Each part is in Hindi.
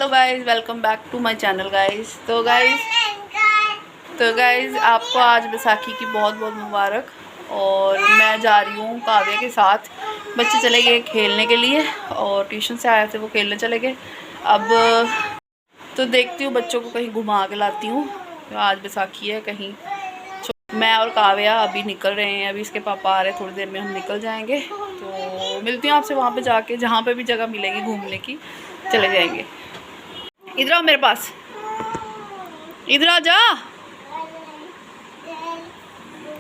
Hello guys, welcome back to my channel guys. तो गाइस आपको आज बैसाखी की बहुत बहुत मुबारक। और मैं जा रही हूँ काव्या के साथ। बच्चे चले गए खेलने के लिए और ट्यूशन से आए थे, वो खेलने चले गए। अब तो देखती हूँ बच्चों को कहीं घुमा के लाती हूँ। आज बैसाखी है कहीं। मैं और काव्या अभी निकल रहे हैं, अभी इसके पापा आ रहे हैं, थोड़ी देर में हम निकल जाएंगे। तो मिलती हूँ आपसे वहाँ पे जाके, जहाँ पे भी जगह मिलेगी घूमने की चले जाएंगे। इधर आओ मेरे पास, इधर आ जा।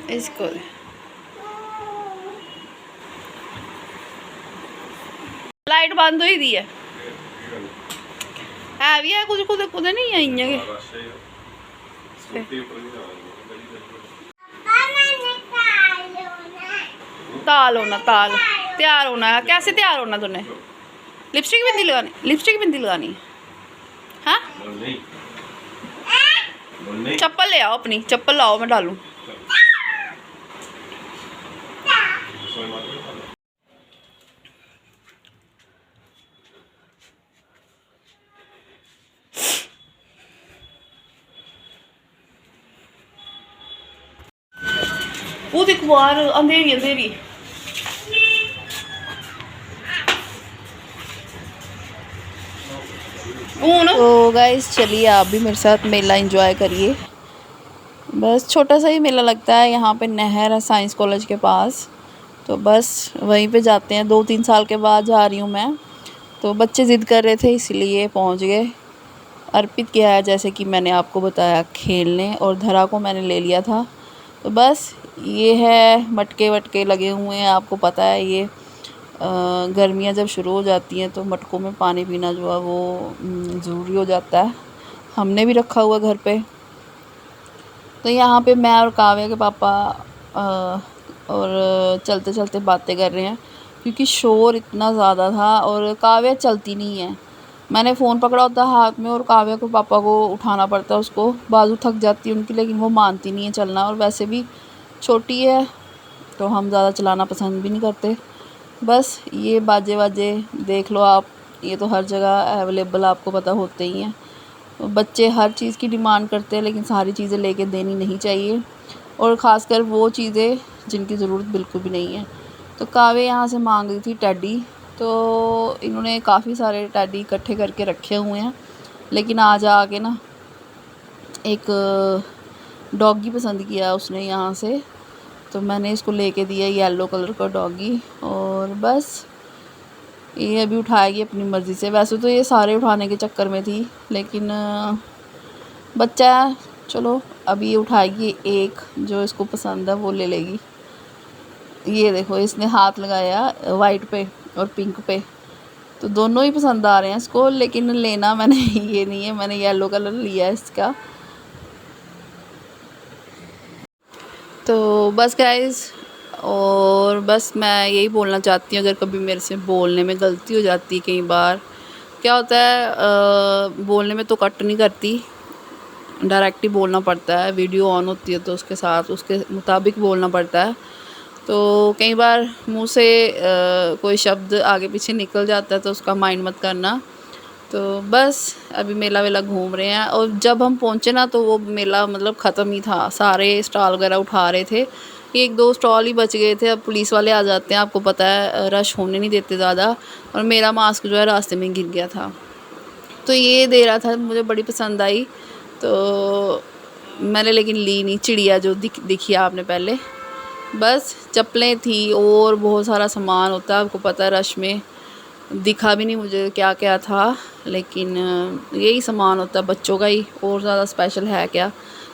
इसको लाइट बंद हुई दी है भी है कुछ कुछ कुछ नहीं है इन्हें ताल होना, ताल तैयार होना है। कैसे तैयार होना तूने? लिपस्टिक बिंदी लगानी, लिपस्टिक बिंदी लगानी। हाँ चप्पल ले आओ, अपनी चप्पल लाओ, मैं डालूं। वो देख बाहर अंधेरी अंधेरी। तो गाइस चलिए आप भी मेरे साथ मेला एंजॉय करिए। बस छोटा सा ही मेला लगता है यहाँ पे, नहर है साइंस कॉलेज के पास। तो बस वहीं पे जाते हैं। 2-3 साल के बाद जा रही हूँ मैं। तो बच्चे ज़िद कर रहे थे इसलिए पहुँच गए। अर्पित गया है जैसे कि मैंने आपको बताया खेलने, और धरा को मैंने ले लिया था। तो बस ये है, मटके वटके लगे हुए हैं। आपको पता है ये गर्मियाँ जब शुरू हो जाती हैं तो मटकों में पानी पीना जो है वो ज़रूरी हो जाता है। हमने भी रखा हुआ घर पे। तो यहाँ पे मैं और काव्या के पापा और चलते चलते बातें कर रहे हैं, क्योंकि शोर इतना ज़्यादा था और काव्या चलती नहीं है। मैंने फ़ोन पकड़ा होता है हाथ में और काव्या को पापा को उठाना पड़ता है, उसको बाजू थक जाती है उनकी, लेकिन वो मानती नहीं है चलना। और वैसे भी छोटी है तो हम ज़्यादा चलाना पसंद भी नहीं करते। बस ये बाजे वाजे देख लो आप, ये तो हर जगह अवेलेबल आपको पता होते ही हैं। तो बच्चे हर चीज़ की डिमांड करते हैं, लेकिन सारी चीज़ें लेके देनी नहीं चाहिए, और ख़ासकर वो चीज़ें जिनकी ज़रूरत बिल्कुल भी नहीं है। तो काव्या यहाँ से मांग रही थी टेडी, तो इन्होंने काफ़ी सारे टेडी इकट्ठे करके रखे हुए हैं। लेकिन आज आके ना एक डॉगी पसंद किया उसने यहाँ से, तो मैंने इसको लेके दिया येलो कलर का डॉगी। और बस ये अभी उठाएगी अपनी मर्ज़ी से। वैसे तो ये सारे उठाने के चक्कर में थी, लेकिन बच्चा है, चलो अभी ये उठाएगी, एक जो इसको पसंद है वो ले लेगी। ये देखो इसने हाथ लगाया वाइट पे और पिंक पे, तो दोनों ही पसंद आ रहे हैं इसको, लेकिन लेना मैंने ये नहीं है, मैंने येलो कलर लिया है इसका। तो बस गाइस, और बस मैं यही बोलना चाहती हूँ, अगर कभी मेरे से बोलने में गलती हो जाती है, कई बार क्या होता है बोलने में तो कट नहीं करती, डायरेक्ट ही बोलना पड़ता है। वीडियो ऑन होती है तो उसके साथ उसके मुताबिक बोलना पड़ता है। तो कई बार मुंह से कोई शब्द आगे पीछे निकल जाता है, तो उसका माइंड मत करना। तो बस अभी मेला वेला घूम रहे हैं, और जब हम पहुँचे ना तो वो मेला मतलब ख़त्म ही था, सारे स्टॉल वगैरह उठा रहे थे, 1-2 स्टॉल ही बच गए थे। अब पुलिस वाले आ जाते हैं, आपको पता है रश होने नहीं देते ज़्यादा। और मेरा मास्क जो है रास्ते में गिर गया था, तो ये दे रहा था, मुझे बड़ी पसंद आई, तो मैंने लेकिन ली नहीं। चिड़िया जो दिखी आपने पहले, बस चप्पलें थी और बहुत सारा सामान होता है, आपको पता है रश में दिखा भी नहीं मुझे क्या क्या था, लेकिन यही सामान होता है बच्चों का ही, और ज़्यादा स्पेशल है क्या।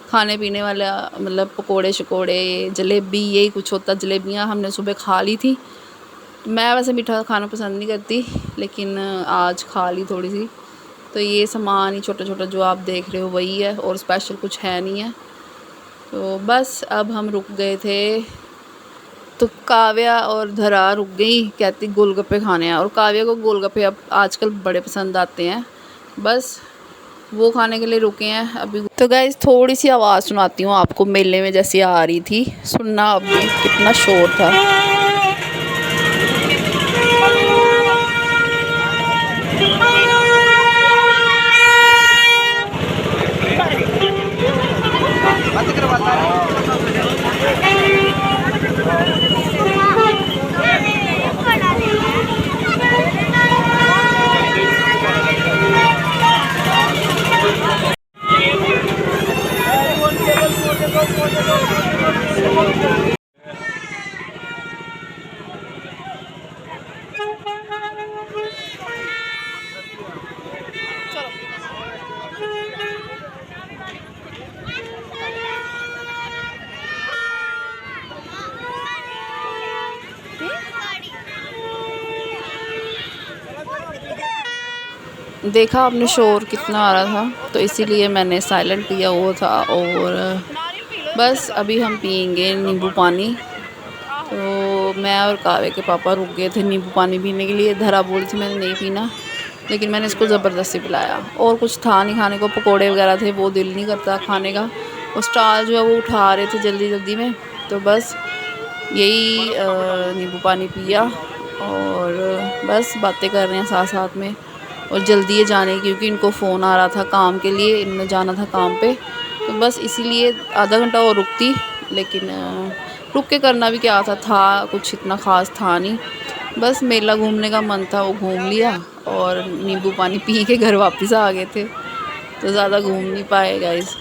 खाने पीने वाला मतलब पकोड़े शकोड़े, जलेबी, यही कुछ होता। जलेबियाँ हमने सुबह खा ली थी। मैं वैसे मीठा खाना पसंद नहीं करती, लेकिन आज खा ली थोड़ी सी। तो ये सामान ही छोटा छोटा जो आप देख रहे हो वही है, और स्पेशल कुछ है नहीं है। तो बस अब हम रुक गए थे, तो काव्या और धरा रुक गई, कहती गोलगप्पे खाने हैं, और काव्या को गोलगप्पे अब आजकल बड़े पसंद आते हैं। बस वो खाने के लिए रुके हैं अभी। तो गाइस थोड़ी सी आवाज़ सुनाती हूँ आपको, मेले में जैसी आ रही थी, सुनना अभी कितना शोर था। देखा आपने शोर कितना आ रहा था, तो इसीलिए मैंने साइलेंट किया हुआ था। और बस अभी हम पियेंगे नींबू पानी। तो मैं और कावे के पापा रुक गए थे नींबू पानी पीने के लिए। धरा बोली थी मैंने नहीं पीना, लेकिन मैंने इसको ज़बरदस्ती पिलाया। और कुछ था नहीं खाने को, पकोड़े वगैरह थे, वो दिल नहीं करता खाने का। और स्टाल जो है वो उठा रहे थे जल्दी जल्दी में, तो बस यही नींबू पानी पिया। और बस बातें कर रहे हैं साथ साथ में। और जल्दी है जाने की, क्योंकि इनको फ़ोन आ रहा था काम के लिए, इन्होंने जाना था काम पे। तो बस इसीलिए आधा घंटा और रुकती, लेकिन रुक के करना भी क्या था कुछ इतना ख़ास था नहीं। बस मेला घूमने का मन था, वो घूम लिया और नींबू पानी पी के घर वापस आ गए थे। तो ज़्यादा घूम नहीं पाए गाइस।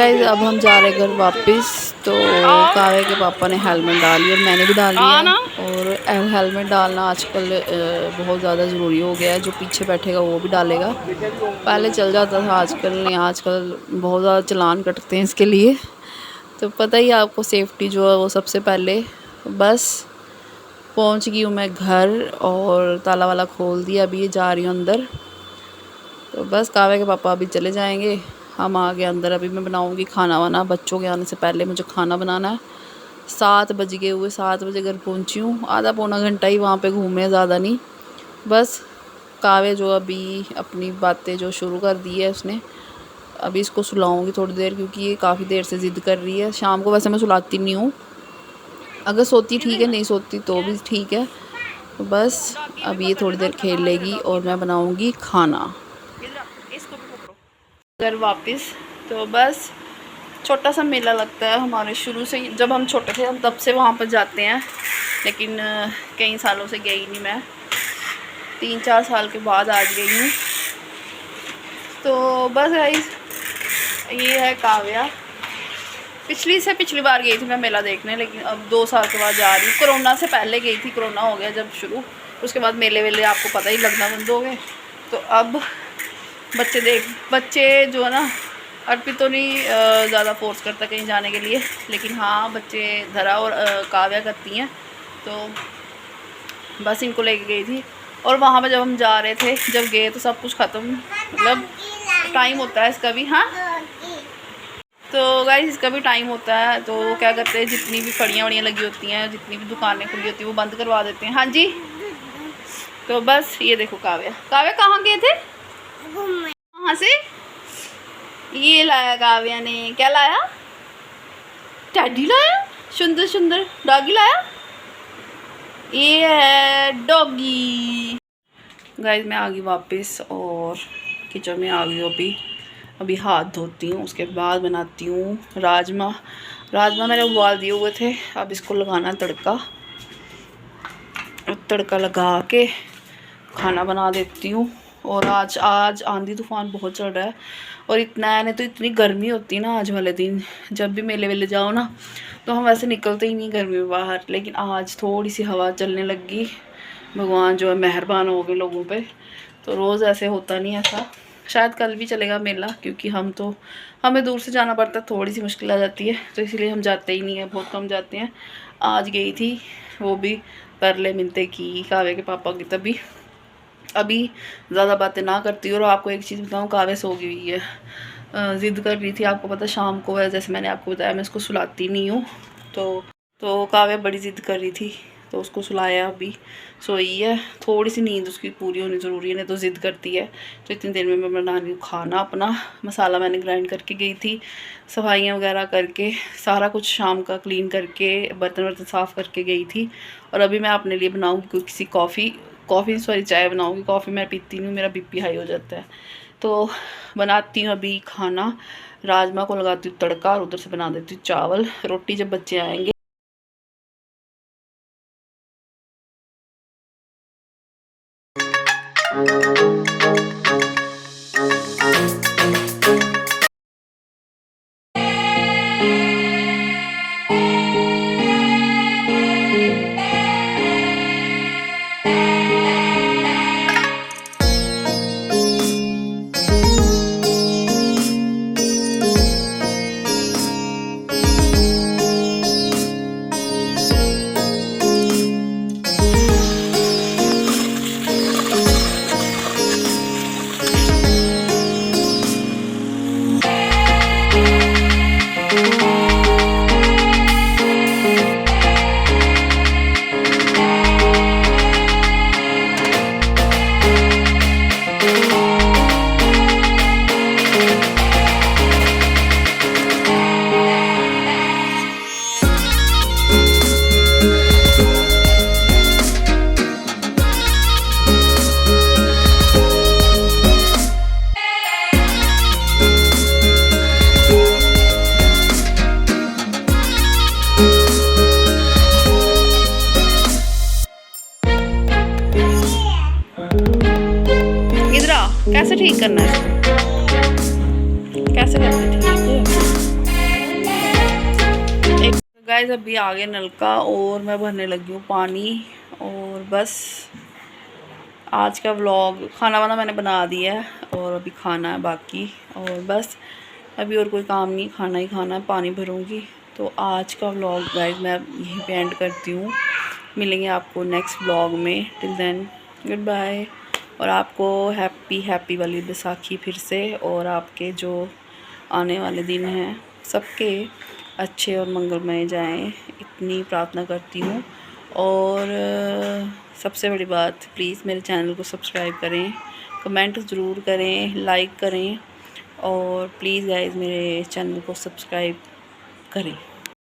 गाइस अब हम जा रहे घर वापस। तो कावे के पापा ने हेलमेट डाल ली और मैंने भी डाल लिया। और हेलमेट डालना आजकल बहुत ज़्यादा ज़रूरी हो गया है। जो पीछे बैठेगा वो भी डालेगा। पहले चल जाता था, आजकल नहीं। आजकल बहुत ज़्यादा चालान कटते हैं इसके लिए। तो पता ही आपको, सेफ्टी जो है वो सबसे पहले। बस पहुंच गई हूँ मैं घर और ताला वाला खोल दिया। अभी ये जा रही हूँ अंदर। तो बस कावे के पापा अभी चले जाएंगे, हम आ गए अंदर। अभी मैं बनाऊंगी खाना वाना। बच्चों के आने से पहले मुझे खाना बनाना है। 7 बज गए हुए, 7 बजे घर पहुंची हूँ। आधा पौना घंटा ही वहाँ पे घूमे, ज़्यादा नहीं। बस कावे जो अभी अपनी बातें जो शुरू कर दी है उसने, अभी इसको सुलाऊंगी थोड़ी देर, क्योंकि ये काफ़ी देर से ज़िद कर रही है। शाम को वैसे मैं सुलाती नहीं हूँ, अगर सोती ठीक है, नहीं सोती तो भी ठीक है। तो बस अभी ये थोड़ी देर खेल लेगी और मैं बनाऊंगी खाना। घर वापस। तो बस छोटा सा मेला लगता है हमारे, शुरू से जब हम छोटे थे हम तब से वहाँ पर जाते हैं। लेकिन कई सालों से गई नहीं मैं, 3-4 साल के बाद आज गई हूँ। तो बस गाइस ये है काव्या। पिछली बार गई थी मैं मेला देखने, लेकिन अब 2 साल के बाद जा रही हूँ। कोरोना से पहले गई थी, कोरोना हो गया जब शुरू, उसके बाद मेले वेले आपको पता ही लगना बंद हो गए। तो अब बच्चे जो है ना, अर्पित तो नहीं ज़्यादा फोर्स करता कहीं जाने के लिए, लेकिन हाँ बच्चे धरा और काव्या करती हैं। तो बस इनको लेके गई थी। और वहाँ पे जब हम जा रहे थे, जब गए तो सब कुछ ख़त्म, मतलब टाइम होता है इसका भी। हाँ तो गाइस इसका भी टाइम होता है। तो क्या करते हैं, जितनी भी फड़ियाँ वड़ियाँ लगी होती हैं, जितनी भी दुकानें खुली होती हैं, वो बंद करवा देते हैं। हाँ जी। तो बस ये देखो काव्या कहाँ गए थे, कहाँ से ये लाया काव्या ने। क्या लाया, टैडी लाया, सुंदर सुंदर डॉगी लाया। ये है डॉगी। गाइस मैं आ गई वापस और किचन में आ गई हूँ। अभी हाथ धोती हूँ, उसके बाद बनाती हूँ राजमा मैंने उबाल दिए हुए थे। अब इसको लगाना तड़का, तड़का लगा के खाना बना देती हूँ। और आज आंधी तूफान बहुत चल रहा है और तो इतनी गर्मी होती है ना आज वाले दिन। जब भी मेले वेले जाओ ना, तो हम वैसे निकलते ही नहीं गर्मी में बाहर, लेकिन आज थोड़ी सी हवा चलने लगी। भगवान जो है मेहरबान हो गए लोगों पे। तो रोज़ ऐसे होता नहीं ऐसा। शायद कल भी चलेगा मेला, क्योंकि हमें दूर से जाना पड़ता है, थोड़ी सी मुश्किल आ जाती है, तो इसलिए हम जाते ही नहीं है, बहुत कम जाते हैं। आज गई थी, वो भी तरले मिलते की कावे के पापा की। तभी अभी ज़्यादा बातें ना करती। और आपको एक चीज़ बताऊँ, कावे सो गई हुई है, ज़िद कर रही थी। आपको पता शाम को है, जैसे मैंने आपको बताया मैं इसको सुलाती नहीं हूँ। तो कावे बड़ी ज़िद कर रही थी, तो उसको सुलाया, अभी सोई है। थोड़ी सी नींद उसकी पूरी होनी ज़रूरी है, नहीं तो ज़िद करती है। तो इतनी देर में मैं बना रही हूँ खाना अपना। मसाला मैंने ग्राइंड करके गई थी, सफाइयाँ वगैरह करके, सारा कुछ शाम का क्लीन करके, बर्तन साफ़ करके गई थी। और अभी मैं अपने लिए बनाऊँगी किसी चाय बनाऊँगी। कॉफ़ी मैं पीती नहीं हूँ, मेरा बीपी हाई हो जाता है। तो बनाती हूँ अभी खाना, राजमा को लगाती हूँ तड़का और उधर से बना देती हूँ चावल, रोटी जब बच्चे आएंगे। कैसे ठीक करना है, कैसे करना है ठीक है। गाइस अभी आ गया नल का और मैं भरने लगी हूँ पानी। और बस आज का व्लॉग, खाना वाना मैंने बना दिया है और अभी खाना है बाकी। और बस अभी और कोई काम नहीं, खाना ही खाना है, पानी भरूँगी। तो आज का व्लॉग गाइस मैं यहीं पे एंड करती हूँ। मिलेंगे आपको नेक्स्ट व्लॉग में। Till then good bye. और आपको हैप्पी वाली बैसाखी फिर से, और आपके जो आने वाले दिन हैं सबके अच्छे और मंगलमय जाएं, इतनी प्रार्थना करती हूँ। और सबसे बड़ी बात, प्लीज़ मेरे चैनल को सब्सक्राइब करें, कमेंट ज़रूर करें, लाइक करें, और प्लीज़ गाइस मेरे चैनल को सब्सक्राइब करें।